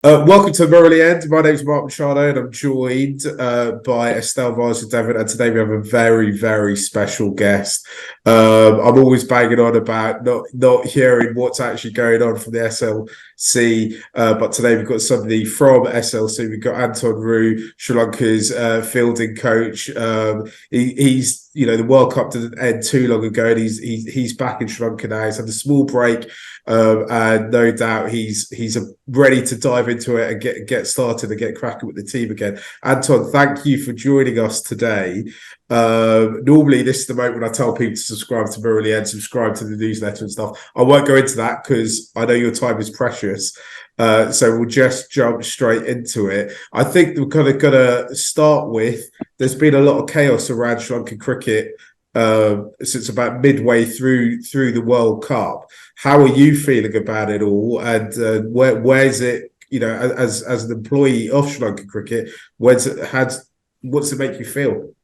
Welcome to Morally End. My name's Mark Machado and I'm joined by Estelle Vasudevan, and today we have a very, very special guest. I'm always banging on about not hearing what's actually going on from the SLC, but today we've got somebody from SLC. We've got Anton Roux, Sri Lanka's fielding coach. He's the World Cup didn't end too long ago, and he's back in Sri Lanka now. He's had a small break. And no doubt he's ready to dive into it and get started and get cracking with the team again. Anton, thank you for joining us today. Normally, this is the moment when I tell people to subscribe to Morally End, subscribe to the newsletter and stuff. I won't go into that because I know your time is precious. So we'll just jump straight into it. I think we're kind of going to start with, there's been a lot of chaos around Sri Lanka cricket since about midway through the World Cup. How are you feeling about it all? And where's it? As an employee of Sri Lanka Cricket, what's it make you feel?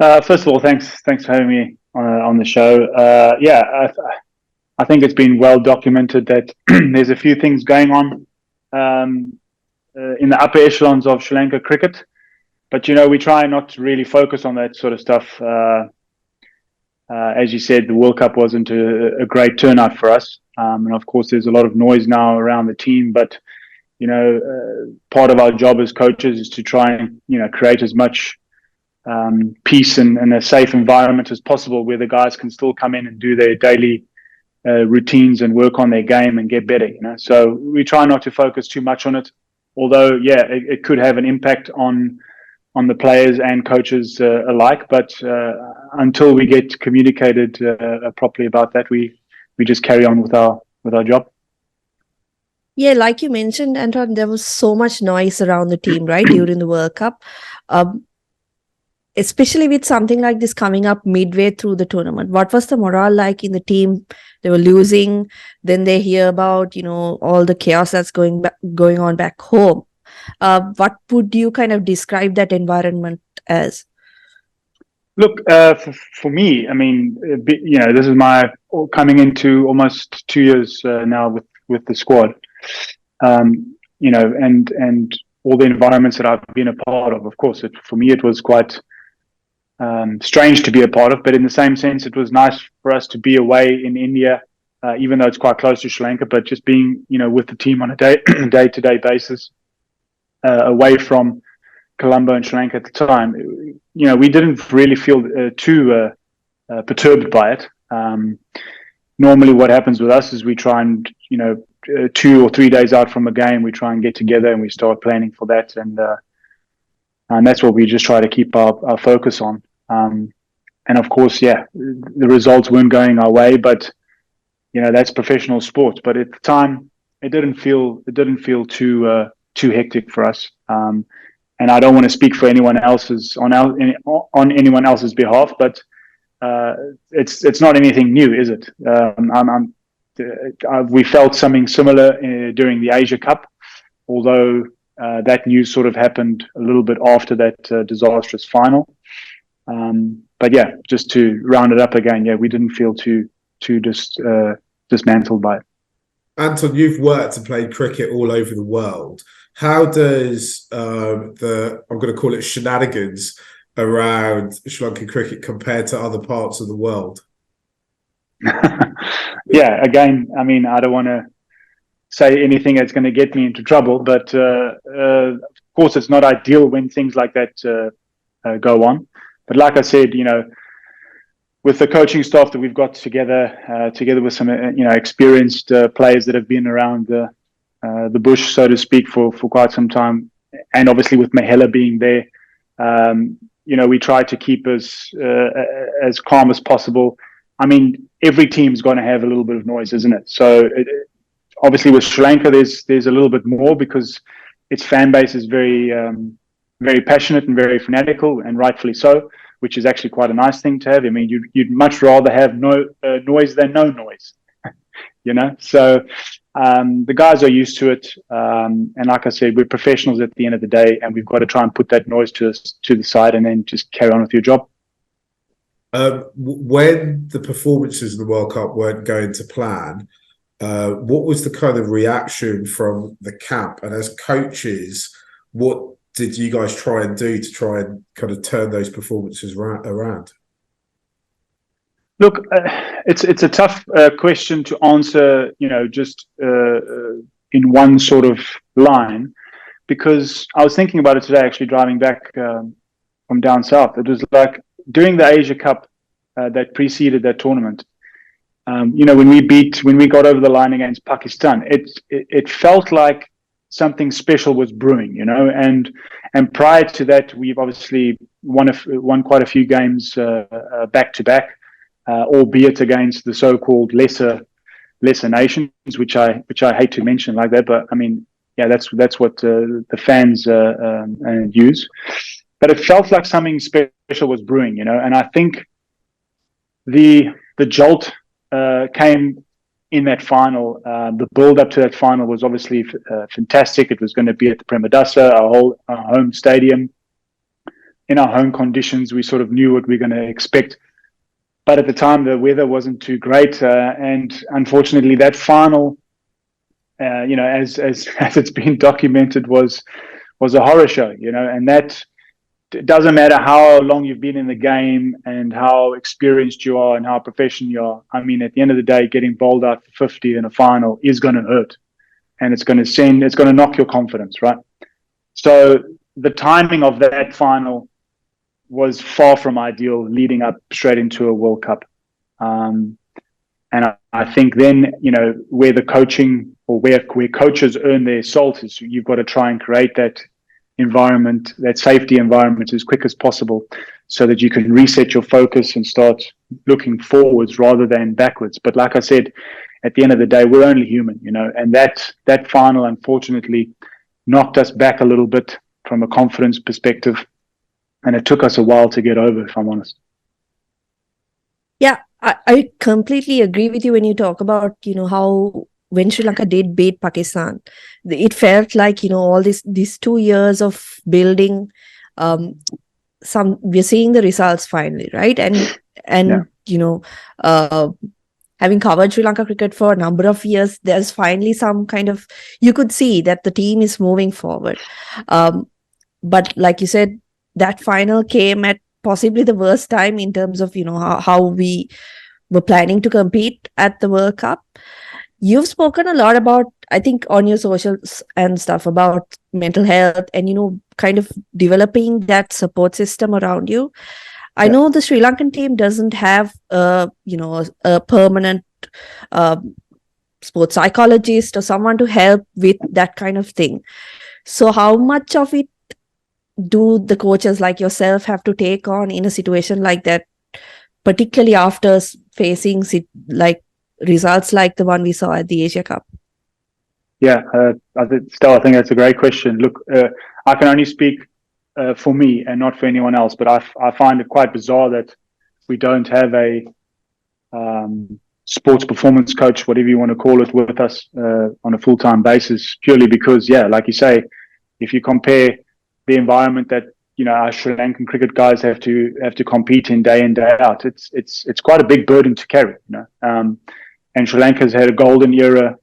First of all, thanks for having me on the show. I think it's been well documented that there's a few things going on in the upper echelons of Sri Lanka cricket, but we try not to really focus on that sort of stuff. As you said, the World Cup wasn't a great turnout for us, and of course, there's a lot of noise now around the team. But part of our job as coaches is to try and create as much peace and a safe environment as possible, where the guys can still come in and do their daily routines and work on their game and get better. So we try not to focus too much on it. Although, it could have an impact on the players and coaches alike. But until we get communicated properly about that, we just carry on with our job. Yeah, like you mentioned, Anton, there was so much noise around the team, right, during the World Cup. Especially with something like this coming up midway through the tournament. What was the morale like in the team? They were losing. Then they hear about, all the chaos that's going on back home. What would you kind of describe that environment as? Look, for me, I mean, this is my coming into almost 2 years now with the squad. And all the environments that I've been a part of. Of course, for me, it was quite strange to be a part of, but in the same sense, it was nice for us to be away in India, even though it's quite close to Sri Lanka. But just being, with the team on a day-to-day basis, away from Colombo and Sri Lanka at the time, we didn't really feel too perturbed by it. Normally, what happens with us is we try and, 2 or 3 days out from a game, we try and get together and we start planning for that, and that's what we just try to keep our focus on. And of course, the results weren't going our way, but that's professional sports. But at the time, it didn't feel too hectic for us. And I don't want to speak for anyone else's on anyone else's behalf, but it's not anything new, is it? We felt something similar during the Asia Cup, although that news sort of happened a little bit after that disastrous final. But just to round it up again, we didn't feel too dismantled by it. Anton, you've worked and played cricket all over the world. How does I'm going to call it shenanigans around Sri Lankan cricket compare to other parts of the world? Again, I mean, I don't want to say anything that's going to get me into trouble, but of course, it's not ideal when things like that go on. But like I said, with the coaching staff that we've got together with some experienced players that have been around the bush, so to speak, for quite some time, and obviously with Mahela being there, we try to keep us as calm as possible. I mean, every team's going to have a little bit of noise, isn't it? So obviously with Sri Lanka, there's a little bit more because its fan base is very very passionate and very fanatical, and rightfully so, which is actually quite a nice thing to have. I mean, you'd much rather have no noise than no noise, So the guys are used to it, and like I said, we're professionals at the end of the day, and we've got to try and put that noise to the side, and then just carry on with your job. When the performances in the World Cup weren't going to plan, What was the kind of reaction from the camp? And as coaches, what did you guys try and do to try and kind of turn those performances around? Look, it's a tough question to answer, just in one sort of line, because I was thinking about it today, actually driving back from down south. It was like during the Asia Cup that preceded that tournament. When we got over the line against Pakistan, it felt like something special was brewing, and prior to that, we've obviously won quite a few games back to back, albeit against the so-called lesser nations, which I hate to mention like that, but I mean, yeah, that's what the fans use. But it felt like something special was brewing, and I think the jolt came in that final. The build up to that final was obviously fantastic. It was going to be at the Premadasa, our home stadium. In our home conditions, we sort of knew what we were going to expect. But at the time, the weather wasn't too great, and unfortunately, that final, as it's been documented, was a horror show. And that, it doesn't matter how long you've been in the game and how experienced you are and how professional you are. I mean, at the end of the day, getting bowled out for 50 in a final is going to hurt, and it's going to knock your confidence, right? So the timing of that final was far from ideal, leading up straight into a World Cup. And I think then, where the coaching, or where coaches earn their salt, is you've got to try and create that environment, that safety environment, as quick as possible, so that you can reset your focus and start looking forwards rather than backwards. But like I said, at the end of the day, we're only human, and that final, unfortunately, knocked us back a little bit from a confidence perspective. And it took us a while to get over, if I'm honest. Yeah, I completely agree with you when you talk about, how when Sri Lanka did beat Pakistan, it felt like, all these 2 years of building, we're seeing the results finally, right? And yeah. Having covered Sri Lanka cricket for a number of years, there's finally some kind of, you could see that the team is moving forward. But like you said, that final came at possibly the worst time in terms of, how we were planning to compete at the World Cup. You've spoken a lot about, I think, on your socials and stuff about mental health and, kind of developing that support system around you. I know the Sri Lankan team doesn't have, a permanent sports psychologist or someone to help with that kind of thing. So how much of it do the coaches like yourself have to take on in a situation like that, particularly after facing results like the one we saw at the Asia Cup? Yeah, Estelle, I think that's a great question. Look, I can only speak for me and not for anyone else, but I find it quite bizarre that we don't have a sports performance coach, whatever you want to call it, with us on a full-time basis, purely because, like you say, if you compare the environment that our Sri Lankan cricket guys have to compete in day out, it's quite a big burden to carry. And Sri Lanka's had a golden era,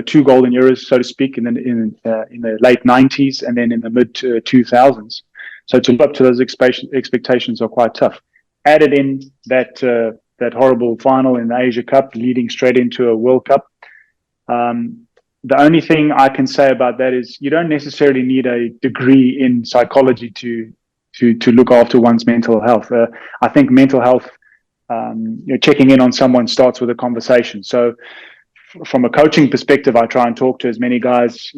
2 golden eras, so to speak, in the late 90s and then in the mid 2000s. So to live up to those expectations are quite tough. Added in that horrible final in the Asia Cup, leading straight into a World Cup. The only thing I can say about that is you don't necessarily need a degree in psychology to look after one's mental health. I think mental health, checking in on someone starts with a conversation. So from a coaching perspective, I try and talk to as many guys,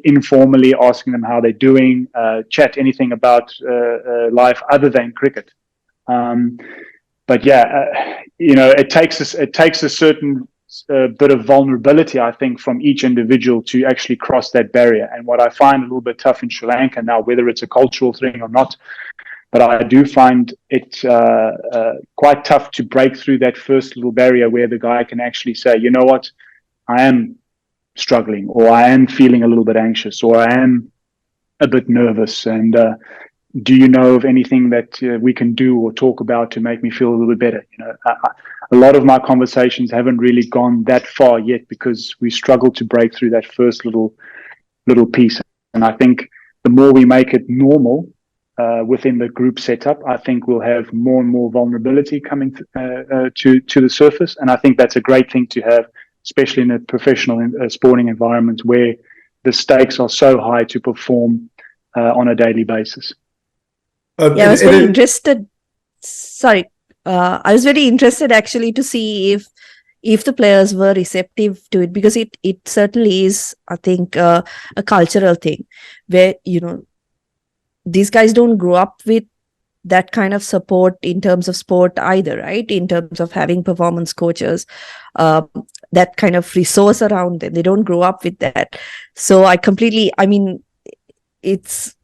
informally, asking them how they're doing, chat anything about life other than cricket. But it takes a certain bit of vulnerability, I think, from each individual to actually cross that barrier. And what I find a little bit tough in Sri Lanka now, whether it's a cultural thing or not, but I do find it quite tough to break through that first little barrier where the guy can actually say, you know what, I am struggling, or I am feeling a little bit anxious, or I am a bit nervous. And do you know of anything that we can do or talk about to make me feel a little bit better? a lot of my conversations haven't really gone that far yet because we struggle to break through that first little piece. And I think the more we make it normal within the group setup, I think we'll have more and more vulnerability coming to the surface. And I think that's a great thing to have, especially in a professional sporting environment where the stakes are so high to perform on a daily basis. Yeah, I was very interested. Sorry, I was very interested actually to see if the players were receptive to it, because it certainly is, I think, a cultural thing where, you know, these guys don't grow up with that kind of support in terms of sport either, right? In terms of having performance coaches, that kind of resource around them. They don't grow up with that. So I mean, it's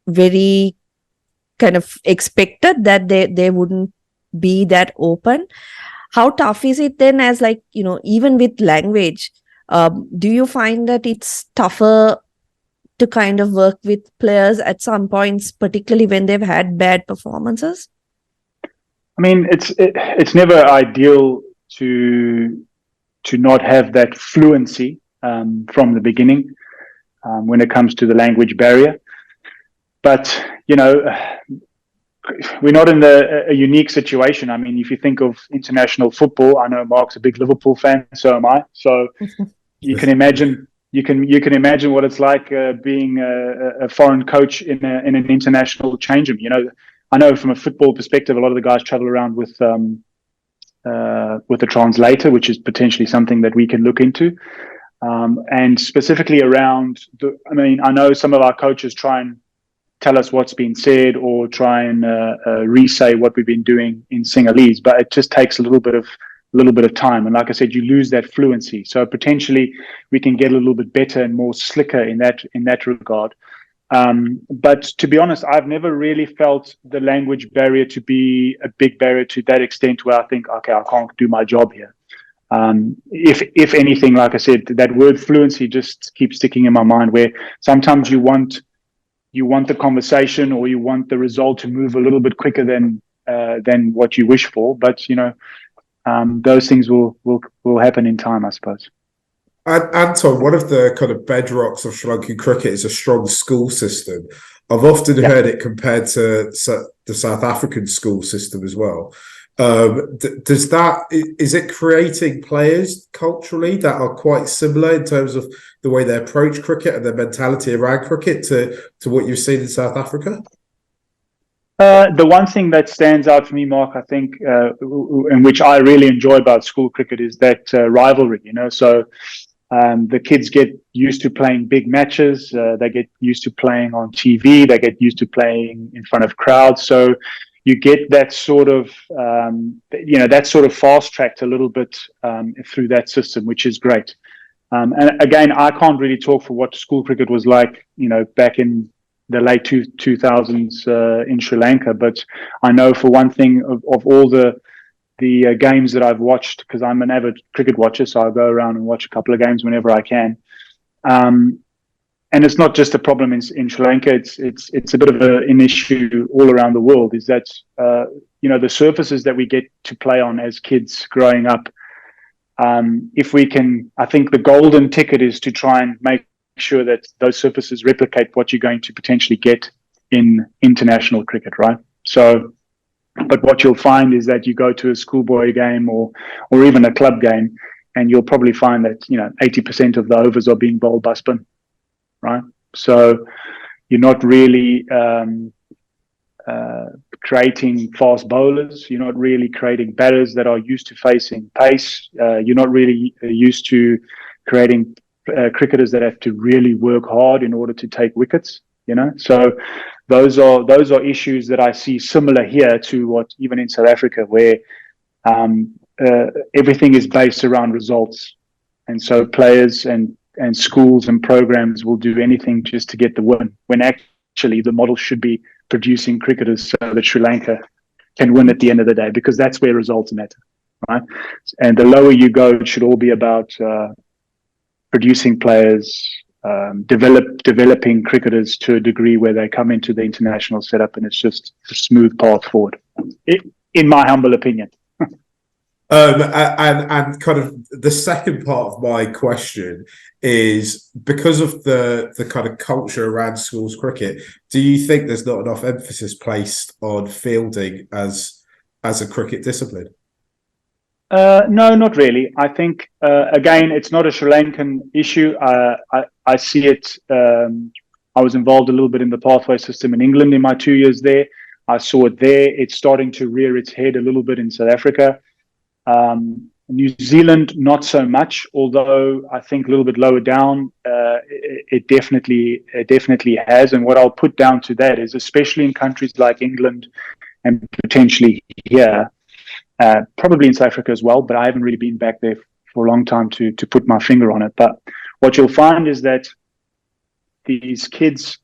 very kind of expected that they wouldn't be that open. How tough is it then, as like, you know, even with language, do you find that it's tougher to kind of work with players at some points, particularly when they've had bad performances? I mean, it's never ideal to not have that fluency from the beginning when it comes to the language barrier. But, you know, we're not in a unique situation. I mean, if you think of international football, I know Mark's a big Liverpool fan, so am I. So you can imagine you can imagine what it's like being a foreign coach in an international change room. You know, I know from a football perspective, a lot of the guys travel around with a translator, which is potentially something that we can look into. And specifically around, I know some of our coaches try and tell us what's been said or try and re-say what we've been doing in Sinhalese, but it just takes a little bit of time. And like I said, you lose that fluency. So potentially we can get a little bit better and more slicker in that regard. But to be honest, I've never really felt the language barrier to be a big barrier to that extent where I think, okay, I can't do my job here. If anything, like I said, that word fluency just keeps sticking in my mind, where sometimes you want the conversation or you want the result to move a little bit quicker than what you wish for. But, you know, those things will happen in time, I suppose. And Anton, one of the kind of bedrocks of Sri Lankan cricket is a strong school system. I've often heard it compared to the South African school system as well. Is it creating players culturally that are quite similar in terms of the way they approach cricket and their mentality around cricket to what you've seen in South Africa? The one thing that stands out for me, Mark, I think, and which I really enjoy about school cricket is that rivalry, you know. So the kids get used to playing big matches. They get used to playing on TV. They get used to playing in front of crowds. So you get that sort of, fast tracked a little bit through that system, which is great. And again, I can't really talk for what school cricket was like, you know, back in the late 2000s in Sri Lanka. But I know for one thing of all the games that I've watched, because I'm an avid cricket watcher, so I'll go around and watch a couple of games whenever I can. And it's not just a problem in Sri Lanka. It's a bit of an issue all around the world. Is that the surfaces that we get to play on as kids growing up. If we can, I think the golden ticket is to try and make sure that those surfaces replicate what you're going to potentially get in international cricket, right? So, but what you'll find is that you go to a schoolboy game or even a club game, and you'll probably find that 80% of the overs are being bowled by spin, right? So you're not really creating fast bowlers. You're not really creating batters that are used to facing pace. You're not really used to creating cricketers that have to really work hard in order to take wickets. So those are issues that I see similar here to what even in South Africa, where everything is based around results, and so players and schools and programs will do anything just to get the win, when actually the model should be producing cricketers so that Sri Lanka can win at the end of the day, because that's where results matter, right? And the lower you go, it should all be about producing players, developing cricketers to a degree where they come into the international setup, and it's just a smooth path forward, in my humble opinion. And kind of the second part of my question is, because of the kind of culture around schools cricket, do you think there's not enough emphasis placed on fielding as a cricket discipline? No, not really. I think, again, it's not a Sri Lankan issue. I see it. I was involved a little bit in the pathway system in England in my 2 years there. I saw it there. It's starting to rear its head a little bit in South Africa. New Zealand, not so much, although I think a little bit lower down, it definitely has. And what I'll put down to that is, especially in countries like England and potentially here, probably in South Africa as well, but I haven't really been back there for a long time to put my finger on it. But what you'll find is that these kids,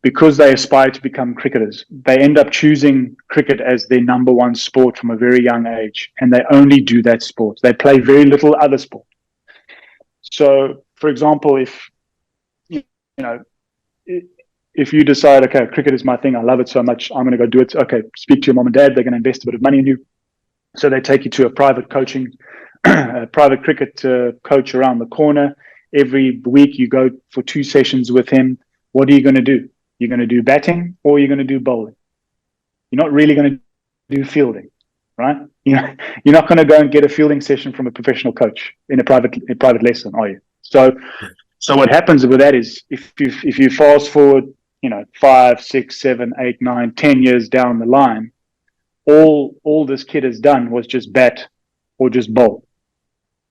because they aspire to become cricketers, they end up choosing cricket as their number one sport from a very young age, and they only do that sport. They play very little other sport. So, for example, if you decide, okay, cricket is my thing, I love it so much, I'm going to go do it. Okay, speak to your mom and dad. They're going to invest a bit of money in you. So they take you to a private coaching, a private cricket coach around the corner. Every week you go for 2 sessions with him. What are you going to do? You're going to do batting or you're going to do bowling. You're not really going to do fielding, right? You're not going to go and get a fielding session from a professional coach in a private lesson, are you? So what happens with that is, if you fast forward, 5, 6, 7, 8, 9, 10 years down the line, all this kid has done was just bat or just bowl.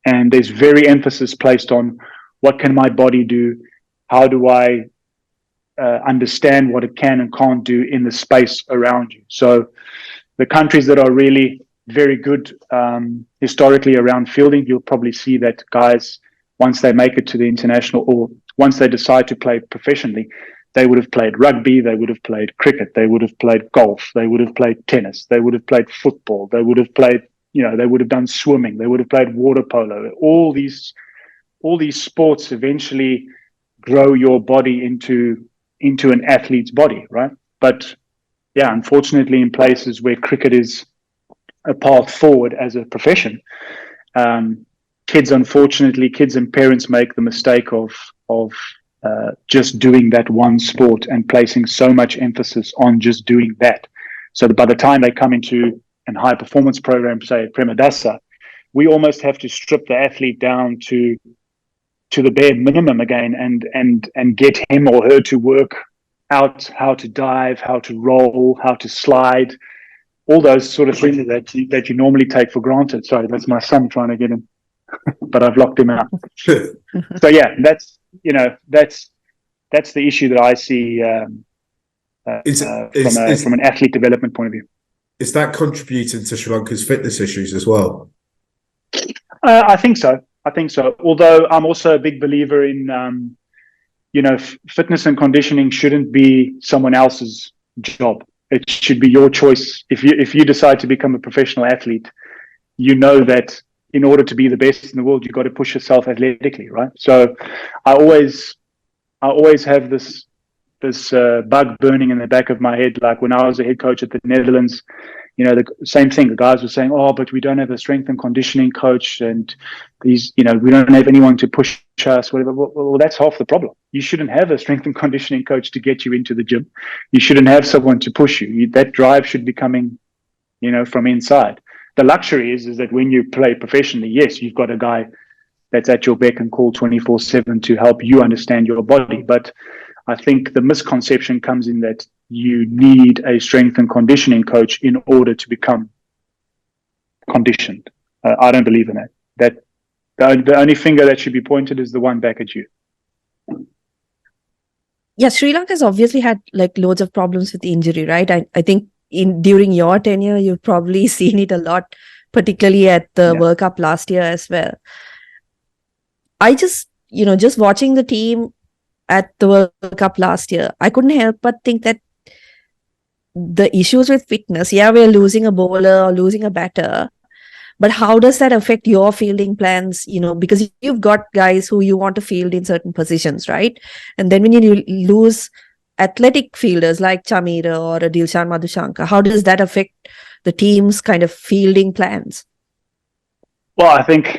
And there's very emphasis placed on, what can my body do? How do I understand what it can and can't do in the space around you? So the countries that are really very good historically around fielding, you'll probably see that guys, once they make it to the international, or once they decide to play professionally, they would have played rugby, they would have played cricket, they would have played golf, they would have played tennis, they would have played football, they would have played, they would have done swimming, they would have played water polo. All these sports eventually grow your body into an athlete's body, right? But yeah, unfortunately, in places where cricket is a path forward as a profession, kids and parents make the mistake of just doing that one sport and placing so much emphasis on just doing that. So that by the time they come into a high performance program, say at Premadasa, we almost have to strip the athlete down to the bare minimum again, and get him or her to work out how to dive, how to roll, how to slide, all those sort of things that you normally take for granted. Sorry, that's my son trying to get in, but I've locked him out. So yeah, that's the issue that I see from an athlete development point of view. Is that contributing to Sri Lanka's fitness issues as well? I think so. Although I'm also a big believer in, fitness and conditioning shouldn't be someone else's job. It should be your choice. If you decide to become a professional athlete, you know that in order to be the best in the world, you've got to push yourself athletically, right? So I always have this bug burning in the back of my head. Like when I was a head coach at the Netherlands, the same thing. The guys were saying, "Oh, but we don't have a strength and conditioning coach, and we don't have anyone to push us." Whatever. Well, that's half the problem. You shouldn't have a strength and conditioning coach to get you into the gym. You shouldn't have someone to push you. That drive should be coming, from inside. The luxury is that when you play professionally, yes, you've got a guy that's at your beck and call 24/7 to help you understand your body. But I think the misconception comes in that you need a strength and conditioning coach in order to become conditioned. I don't believe in that. The only finger that should be pointed is the one back at you. Yeah, Sri Lanka has obviously had loads of problems with injury, right? I think during your tenure, you've probably seen it a lot, particularly at the World Cup last year as well. I just watching the team at the World Cup last year, I couldn't help but think that the issues with fitness, we're losing a bowler or losing a batter, but how does that affect your fielding plans? Because you've got guys who you want to field in certain positions, right? And then when you lose athletic fielders like Chamira or a Dilshan Madhushanka, how does that affect the team's kind of fielding plans? Well, I think,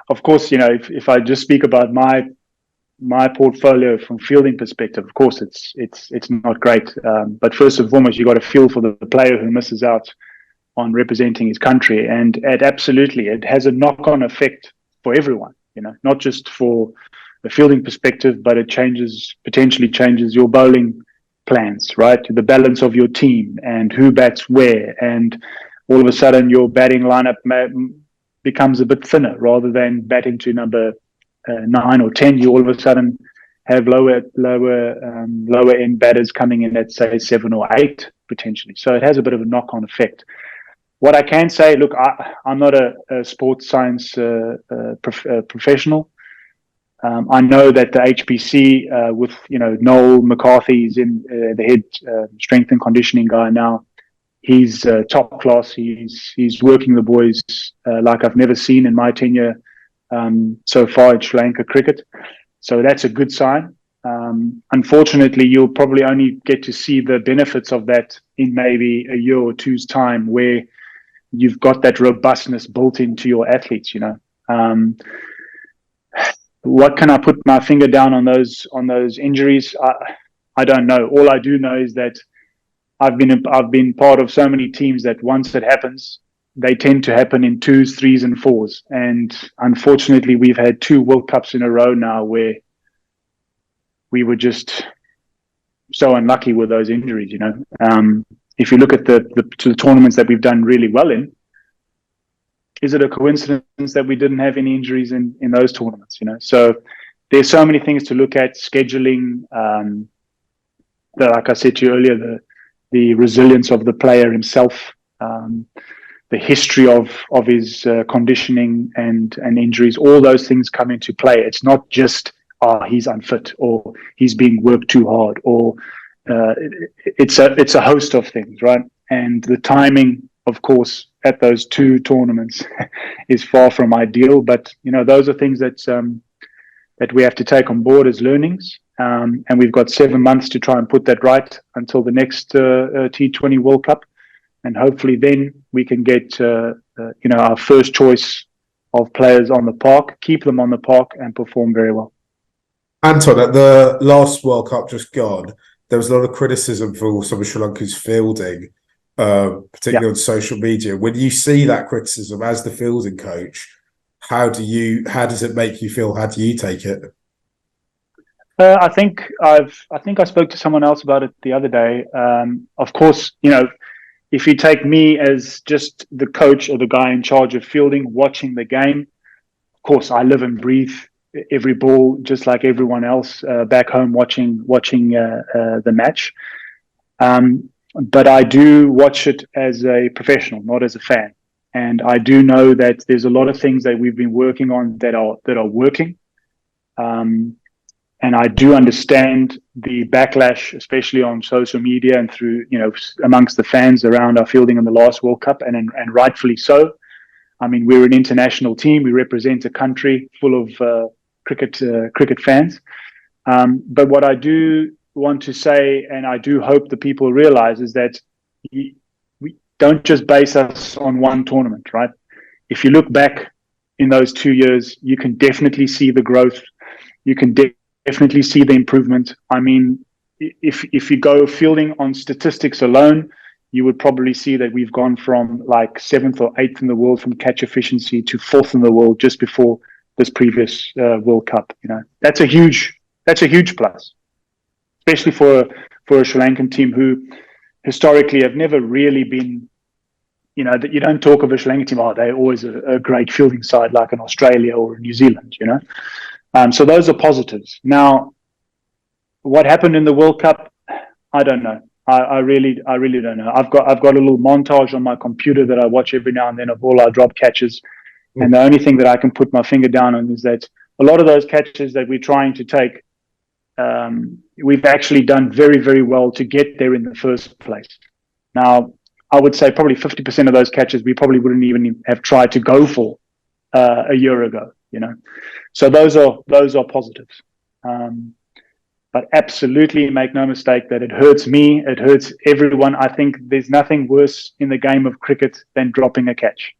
of course, if I just speak about my portfolio from fielding perspective, of course, it's not great. But first and foremost, you got to feel for the player who misses out on representing his country, and it has a knock-on effect for everyone. Not just for the fielding perspective, but it potentially changes your bowling plans, right? The balance of your team and who bats where, and all of a sudden your batting lineup becomes a bit thinner rather than batting to number 9 or 10. You all of a sudden have lower end batters coming in at, say, 7 or 8 potentially. So it has a bit of a knock-on effect. What I can say, look, I'm not a sports science professional. I know that the HPC with Noel McCarthy is in the head strength and conditioning guy now. He's top class. He's working the boys like I've never seen in my tenure so far at Sri Lanka Cricket. So that's a good sign. Unfortunately, you'll probably only get to see the benefits of that in maybe a year or two's time, where you've got that robustness built into your athletes. What can I put my finger down on those injuries? I don't know. All I do know is that I've been part of so many teams that once it happens, they tend to happen in 2s, 3s, and 4s. And unfortunately, we've had 2 World Cups in a row now where we were just so unlucky with those injuries. If you look at the tournaments that we've done really well in, is it a coincidence that we didn't have any injuries in those tournaments? So there's so many things to look at. Scheduling, like I said to you earlier, the resilience of the player himself, the history of his conditioning and injuries. All those things come into play. It's not just he's unfit or he's being worked too hard, or it's a host of things, right? And the timing, of course, at those 2 tournaments is far from ideal. But those are things that we have to take on board as learnings. And we've got 7 months to try and put that right until the next T20 World Cup, and hopefully then we can get our first choice of players on the park, keep them on the park, and perform very well. Anton, at the last World Cup just gone, there was a lot of criticism for some of Sri Lanka's fielding, particularly on social media. When you see that criticism as the fielding coach, how does it make you feel? How do you take it? I think I spoke to someone else about it the other day. Of course, if you take me as just the coach or the guy in charge of fielding, watching the game, of course, I live and breathe every ball just like everyone else back home watching the match. But I do watch it as a professional, not as a fan. And I do know that there's a lot of things that we've been working on that are working. And I do understand the backlash, especially on social media and through, amongst the fans around our fielding in the last World Cup, and rightfully so. I mean, we're an international team. We represent a country full of cricket fans. But what I do want to say, and I do hope the people realize, is that we don't just base us on one tournament, right? If you look back in those 2 years, you can definitely see the growth. You can definitely see the improvement. I mean, if you go fielding on statistics alone, you would probably see that we've gone from like 7th or 8th in the world from catch efficiency to 4th in the world just before this previous World Cup. That's a huge plus, especially for a Sri Lankan team who historically have never really been, that you don't talk of a Sri Lankan team, they're always a great fielding side like in Australia or New Zealand, So those are positives. Now, what happened in the World Cup, I don't know. I really don't know. I've got a little montage on my computer that I watch every now and then of all our drop catches. And the only thing that I can put my finger down on is that a lot of those catches that we're trying to take, we've actually done very, very well to get there in the first place. Now, I would say probably 50% of those catches we probably wouldn't even have tried to go for a year ago. So those are positives. But absolutely make no mistake that it hurts me. It hurts everyone. I think there's nothing worse in the game of cricket than dropping a catch.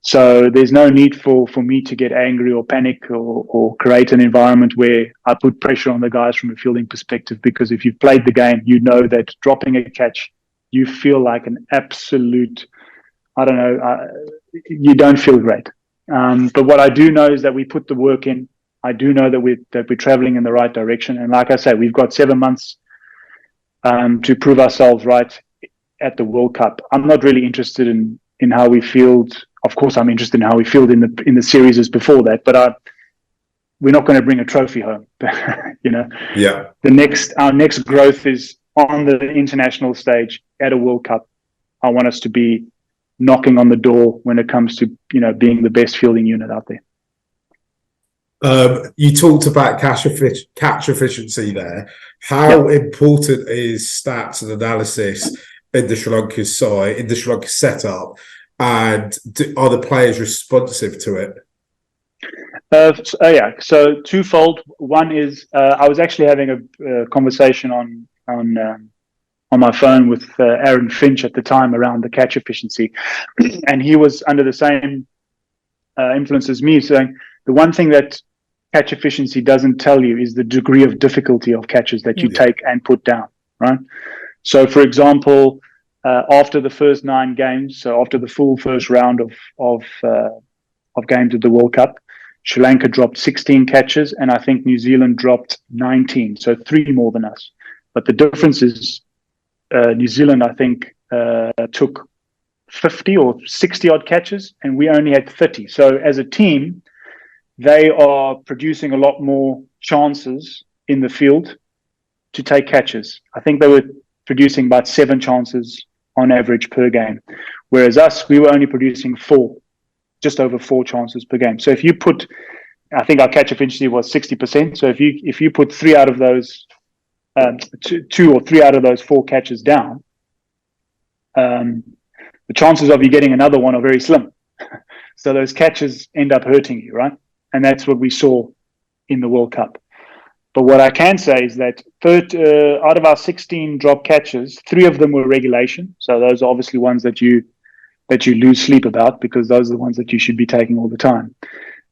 So there's no need for me to get angry or panic or create an environment where I put pressure on the guys from a fielding perspective, because if you've played the game, you know that dropping a catch, you feel like an absolute, I don't know, you don't feel great. But what I do know is that we put the work in. I do know that we're traveling in the right direction. And like I say, we've got 7 months to prove ourselves right at the World Cup. I'm not really interested in how we field. Of course, I'm interested in how we field in the series before that, but we're not going to bring a trophy home. You know, Yeah. Our next growth is on the international stage at a World Cup. I want us to be knocking on the door when it comes to, you know, being the best fielding unit out there. You talked about catch efficiency there. How important is stats and analysis in the Sri Lanka side, in the Sri Lanka setup, and are the players responsive to it? So twofold. One is I was actually having a conversation on my phone with Aaron Finch at the time around the catch efficiency, and he was under the same influence as me, saying the one thing that catch efficiency doesn't tell you is the degree of difficulty of catches that you take and put down, right? So, for example, after the first 9 games, so after the full first round of games at the World Cup, Sri Lanka dropped 16 catches, and I think New Zealand dropped 19, so 3 more than us. But the difference is New Zealand, I think, took 50 or 60 odd catches, and we only had 30. So as a team, they are producing a lot more chances in the field to take catches. I think they were producing about 7 chances on average per game, whereas us, we were only producing 4, just over 4 chances per game. So if you put, I think our catch efficiency was 60%. So if you put 3 out of those, 2 or 3 out of those 4 catches down, the chances of you getting another one are very slim. So those catches end up hurting you, right? And that's what we saw in the World Cup. But what I can say is that out of our 16 drop catches, 3 of them were regulation. So those are obviously ones that you lose sleep about, because those are the ones that you should be taking all the time.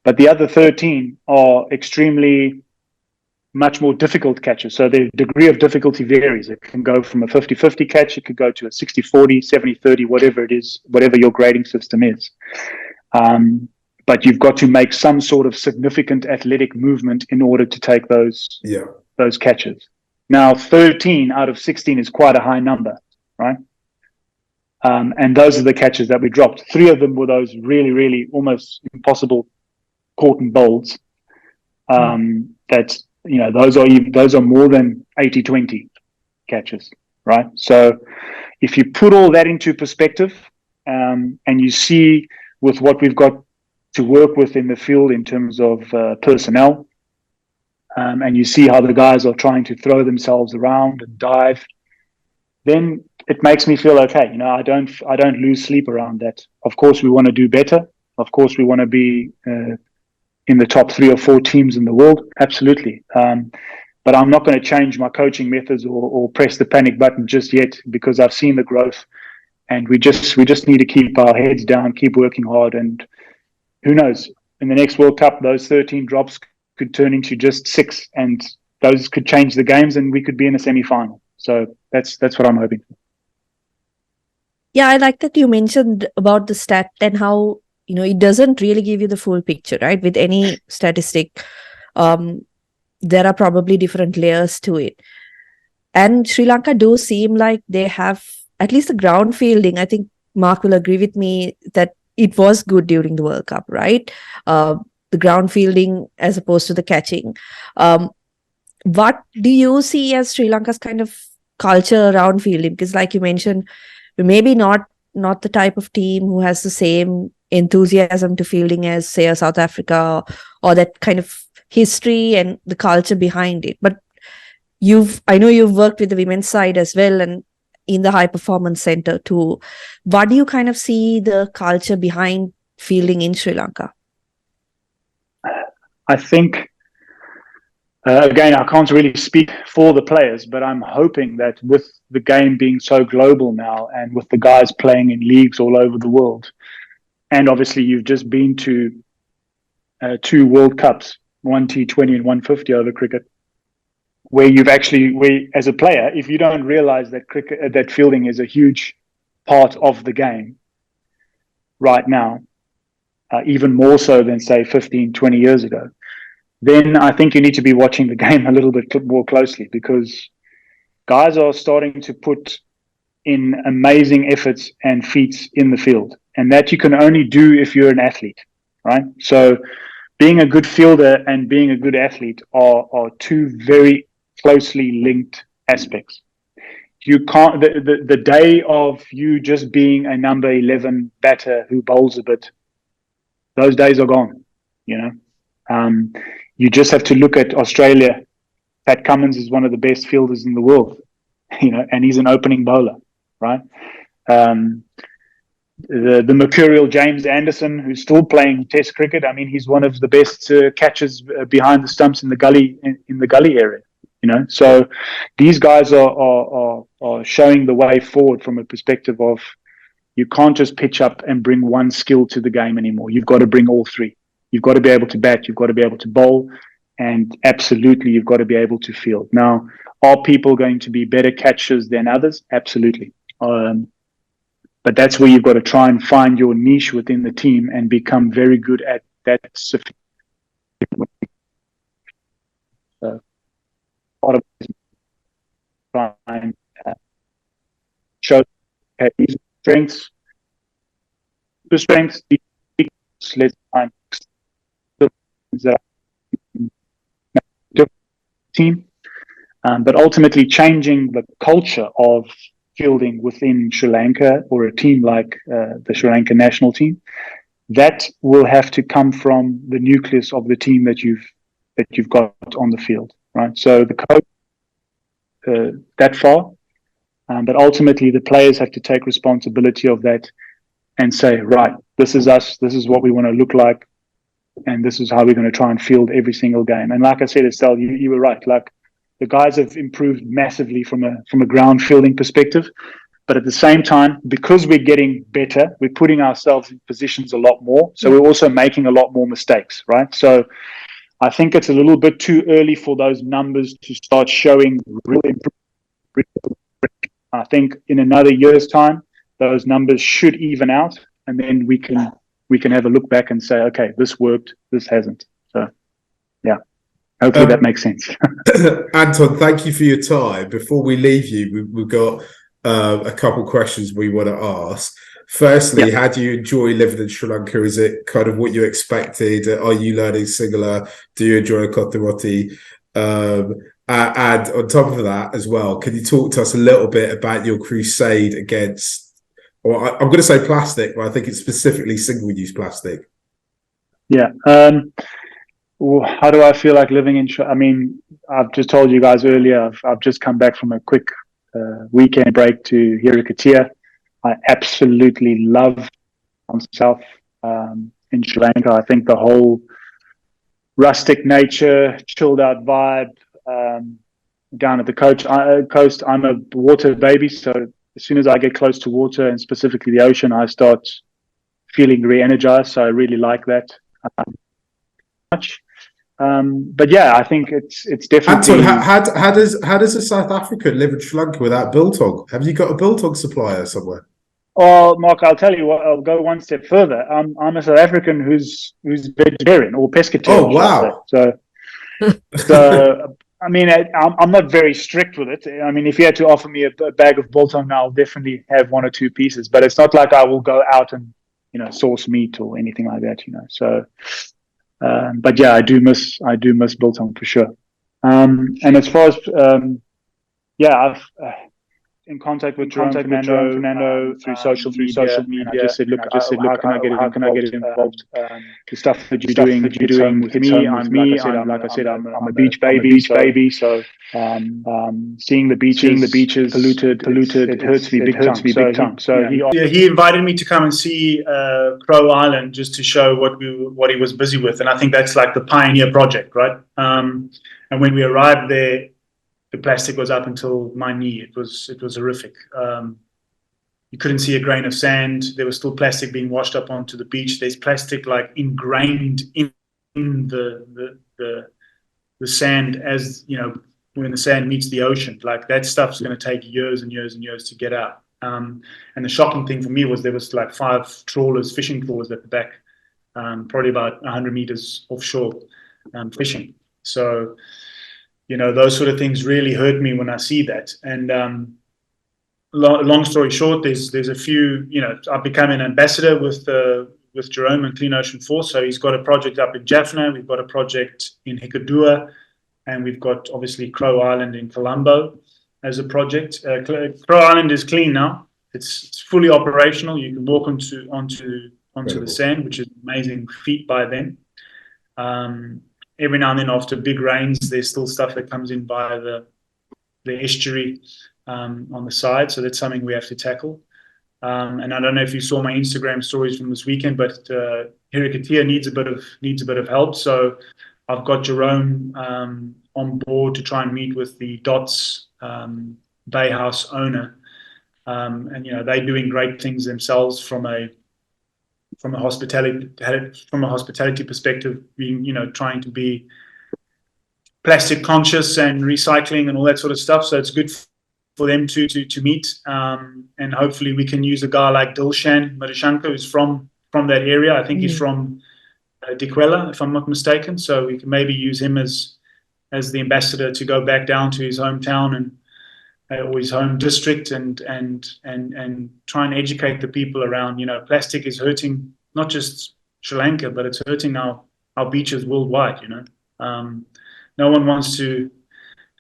But the other 13 are extremely much more difficult catches. So the degree of difficulty varies. It can go from a 50-50 catch, it could go to a 60-40, 70-30, whatever it is, whatever your grading system is. But you've got to make some sort of significant athletic movement in order to take those catches. Now, 13 out of 16 is quite a high number, right? And those are the catches that we dropped. 3 of them were those really, really almost impossible caught and bowls. That, you know, those are more than 80-20 catches, right? So if you put all that into perspective, and you see with what we've got to work with in the field in terms of personnel, and you see how the guys are trying to throw themselves around and dive, then it makes me feel okay. You know, I don't lose sleep around that. Of course, we want to do better. Of course, we want to be in the top 3 or 4 teams in the world. Absolutely. But I'm not going to change my coaching methods or press the panic button just yet, because I've seen the growth, and we just need to keep our heads down, keep working hard, and who knows? In the next World Cup, those 13 drops could turn into just 6, and those could change the games, and we could be in a semi-final. So that's what I'm hoping for. Yeah, I like that you mentioned about the stat and how, you know, it doesn't really give you the full picture, right? With any statistic, there are probably different layers to it. And Sri Lanka do seem like they have at least the ground fielding. I think Mark will agree with me that it was good during the World Cup, right? The ground fielding as opposed to the catching. What do you see as Sri Lanka's kind of culture around fielding? Because like you mentioned, maybe not the type of team who has the same enthusiasm to fielding as, say, a South Africa, or that kind of history and the culture behind it. But I know you've worked with the women's side as well, and in the high performance center too. What do you kind of see the culture behind fielding in Sri Lanka? I think Again, I can't really speak for the players, but I'm hoping that with the game being so global now, and with the guys playing in leagues all over the world, and obviously you've just been to 2 World Cups, one T20 and 150 over cricket, where as a player, if you don't realize that that fielding is a huge part of the game right now, even more so than say 15, 20 years ago, then I think you need to be watching the game a little bit more closely, because guys are starting to put in amazing efforts and feats in the field. And that you can only do if you're an athlete, right? So being a good fielder and being a good athlete are two very closely linked aspects. You can't, the day of you just being a number 11 batter who bowls a bit, those days are gone, you know. You just have to look at Australia. Pat Cummins is one of the best fielders in the world, you know, and he's an opening bowler, right? The mercurial James Anderson, who's still playing Test cricket. I mean, he's one of the best catchers behind the stumps in the gully in the gully area, you know. So these guys are showing the way forward from a perspective of, you can't just pitch up and bring one skill to the game anymore. You've got to bring all three. You've got to be able to bat, you've got to be able to bowl, and absolutely you've got to be able to field. Now, are people going to be better catchers than others? Absolutely. But that's where you've got to try and find your niche within the team and become very good at that. So part of try and show these strengths, the strengths, let's find that team, but ultimately changing the culture of fielding within Sri Lanka, or a team like the Sri Lanka national team, that will have to come from the nucleus of the team that you've got on the field, right? So the coach that far, but ultimately the players have to take responsibility of that and say, right, this is us, this is what we want to look like, and this is how we're going to try and field every single game. And like I said, Estelle, you were right. Like, the guys have improved massively from a ground fielding perspective, but at the same time, because we're getting better, we're putting ourselves in positions a lot more. So we're also making a lot more mistakes, right? So I think it's a little bit too early for those numbers to start showing real improvement. I think in another year's time, those numbers should even out, and then we can have a look back and say, okay, this worked, this hasn't. So, yeah, hopefully that makes sense. Anton, thank you for your time. Before we leave you, we've got a couple questions we want to ask. Firstly, how do you enjoy living in Sri Lanka? Is it kind of what you expected? Are you learning Sinhala? Do you enjoy Kothawati? And on top of that as well, can you talk to us a little bit about your crusade against, or I'm going to say plastic, but I think it's specifically single-use plastic. Yeah. How do I feel like living in? I mean, I've just told you guys earlier, I've just come back from a quick weekend break to Hirikatia. I absolutely love myself in Sri Lanka. I think the whole rustic nature, chilled out vibe down at the coast. I'm a water baby, so as soon as I get close to water, and specifically the ocean, I start feeling re-energized. So I really like that much. But yeah, I think it's definitely. Anton, how does a South African live in Sri Lanka without biltong? Have you got a biltong supplier somewhere? Oh, Mark, I'll tell you what. I'll go one step further. I'm a South African who's vegetarian or pescatarian. Oh wow! So I mean, I'm not very strict with it. I mean, if you had to offer me a bag of biltong now, I'll definitely have 1 or 2 pieces. But it's not like I will go out and source meat or anything like that. So. But yeah, I do miss biltong for sure. And as far as in contact with Jerome Fernando through social media, and I just said, look, how can I get involved? The stuff that you're doing with me. Like I said, I'm a beach baby. So seeing the beaches polluted, it hurts me big time. So he invited me to come and see Crow Island just to show what he was busy with, and I think that's like the pioneer project, right? And when we arrived there, the plastic was up until my knee. It was horrific. You couldn't see a grain of sand. There was still plastic being washed up onto the beach. There's plastic like ingrained in the sand, as you know, when the sand meets the ocean. Like that stuff's going to take years and years and years to get out. And the shocking thing for me was there was like 5 fishing trawlers at the back, probably about 100 meters offshore, fishing. So, you know, those sort of things really hurt me when I see that. And long story short, there's a few, you know, I've become an ambassador with Jerome and Clean Ocean Force. So he's got a project up in Jaffna, we've got a project in Hikadua, and we've got obviously Crow Island in Colombo as a project. Crow Island is clean now. It's fully operational. You can walk onto the sand, which is an amazing feat by them. Every now and then after big rains, there's still stuff that comes in via the estuary on the side. So that's something we have to tackle. And I don't know if you saw my Instagram stories from this weekend, but Hirikatia needs a bit of help. So I've got Jerome on board to try and meet with the Dots Bay House owner. And, you know, they're doing great things themselves from a hospitality perspective, being, you know, trying to be plastic conscious and recycling and all that sort of stuff. So it's good for them to meet, and hopefully we can use a guy like Dilshan Marishanka, who's from that area. I think he's from Dikwela, if I'm not mistaken. So we can maybe use him as the ambassador to go back down to his hometown and or his home district and try and educate the people around, you know, plastic is hurting not just Sri Lanka, but it's hurting our beaches worldwide, you know. No one wants to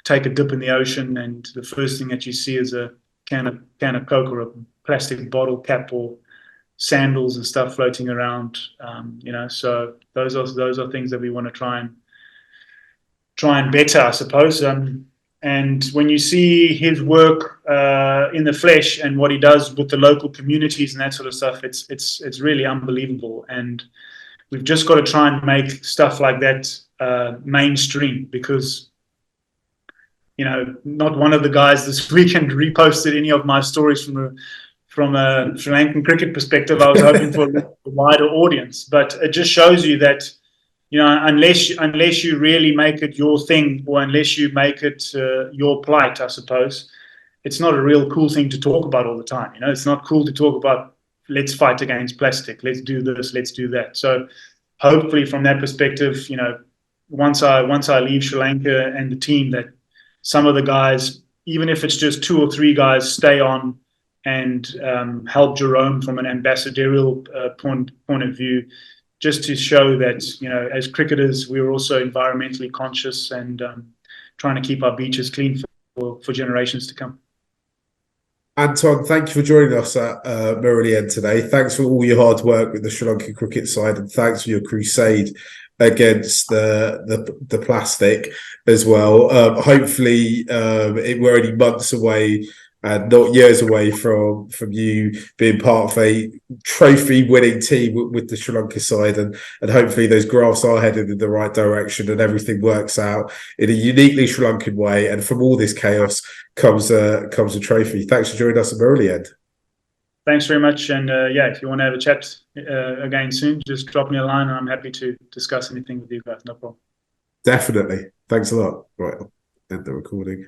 take a dip in the ocean and the first thing that you see is a can of Coke or a plastic bottle cap or sandals and stuff floating around, you know. So those are things that we want to try and better, I suppose. And when you see his work in the flesh and what he does with the local communities and that sort of stuff, it's really unbelievable. And we've just got to try and make stuff like that mainstream, because, you know, not one of the guys this weekend reposted any of my stories from a Sri Lankan cricket perspective. I was hoping for a wider audience, but it just shows you that, you know, unless you really make it your thing, or unless you make it your plight, I suppose, it's not a real cool thing to talk about all the time. You know, it's not cool to talk about, let's fight against plastic, let's do this, let's do that. So hopefully from that perspective, you know, once I leave Sri Lanka and the team, that some of the guys, even if it's just 2 or 3 guys, stay on and help Jerome from an ambassadorial point of view, just to show that, you know, as cricketers, we're also environmentally conscious and trying to keep our beaches clean for generations to come. Anton, thank you for joining us at Meridian today. Thanks for all your hard work with the Sri Lanka cricket side, and thanks for your crusade against the plastic as well. Hopefully, we're only months away and not years away from you being part of a trophy-winning team with the Sri Lanka side, and hopefully those graphs are headed in the right direction and everything works out in a uniquely Sri Lankan way. And from all this chaos comes a trophy. Thanks for joining us at Meridian. Thanks very much. And yeah, if you want to have a chat again soon, just drop me a line and I'm happy to discuss anything with you guys. No problem. Definitely. Thanks a lot. Right, I'll end the recording.